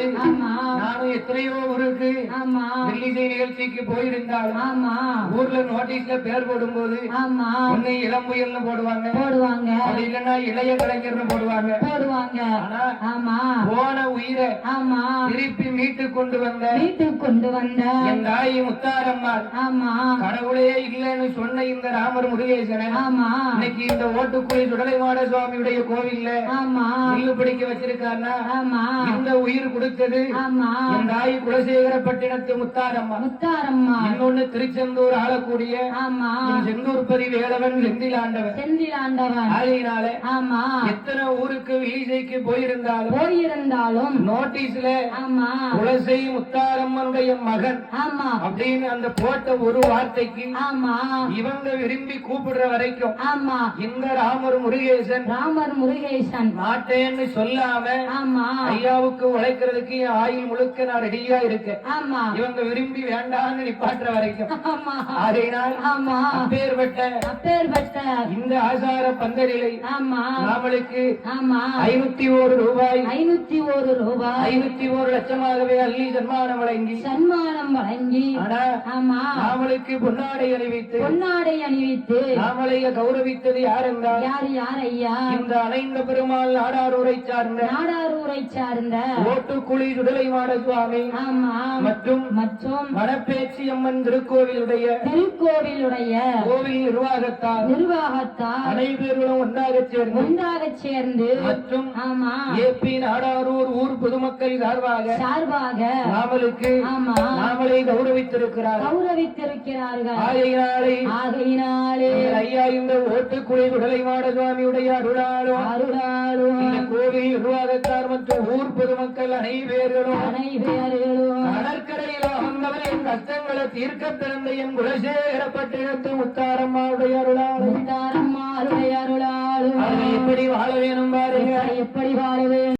வந்து நானும் எத்தனையோ ஊருக்கு வெள்ளிசை நிகழ்ச்சிக்கு போயிருந்தாலும் ஊர்ல நோட்டீஸ்ல பேர் போடும்போது ஒண்ணு இளம்புயல்னு போடுவாங்க அது இல்லைன்னா இளைய கலைஞர்னு போடுவாங்க ஆனா போன உயிரை திருப்பி மீட்டு கொண்டு வந்த என் தாய் முத்தாரம்மாள் கடவுளே இல்லைன்னு சொன்ன இந்த ராமர் முருகேசனை இன்னைக்கு இந்த ஓட்டுக்குழி சுடலைமாட சுவாமியுடைய கோவில்ல இல்லு பிடிக்க வச்சிருக்காருன்னா இந்த உயிர் கொடுத்தது என் தாய் குலசேகரப்பட்டினத்து முத்தாரம்மா இன்னொன்னு திருச்செந்தூர் ஆளக்கூடிய செந்தூர்பதி வேலவன் செந்திலாண்டவன் ஆகையினால எத்தனை ஊருக்கு வீசைக்கு போயிருந்தாலும் நோட்டீஸ்ல குலசை முத்தாரம்மனுடைய மகன் அப்படின்னு அந்த போட்ட ஒரு வார்த்தைக்கு இவங்க விரும்பி கூப்பிடுற வரைக்கும் இந்த ராமர் முருகேசன் மாட்டேன்னு சொல்லாம ஐயாவுக்கு உழைக்கிறதுக்கு என் ஆயுள் முழுக்க நான் ரெடியா இருக்கேன் இவங்க விரும்பி வேண்டாம்னு நிப்பாட்டுற வரைக்கும் அப்பேற்பட்ட இந்த ஆசார பந்தலிலை நாமளுக்கு 501 ரூபாய் 501 லட்சமாகவே அள்ளி சன்மானம் வழங்கி நாமளுக்கு பொன்னாடை அணிவித்து நாமளைய கௌரவித்தது யார் என்றால் யார் ஐயா இந்த அணைந்த பெருமாள் நாடாரூரை சார்ந்த ஓட்டுக்குழி சுடலைமாட சுவாமி மற்றும் மணப்பேச்சி அம்மன் திருக்கோவிலுடைய கோவில் நிர்வாகத்தால் அனைவர்களும் ஒன்றாக சேர்ந்து மற்றும் ஏபி நாடாரூர் ஊர் பொதுமக்கள் சார்பாக நாமளை கௌரவித்திருக்கிறார்கள் ஆகையினாலே ஐயா இந்த ஓட்டுக்குழி சுடலைமாட சுவாமியுடைய அருளாலும் இந்த கோவில் நிர்வாகத்தார் மற்றும் ஊர் பொதுமக்கள் அனைவர்களும் கடற்கரையில் அமர்ந்தவரின் கஷ்டங்களை தீர்க்க பிறந்த என் குலசேகரப்பட்டினத்து முத்தாரம்மாவுடைய அருளாலும் எப்படி வாழ வேணும் பாருங்க எப்படி வாழ வேணும்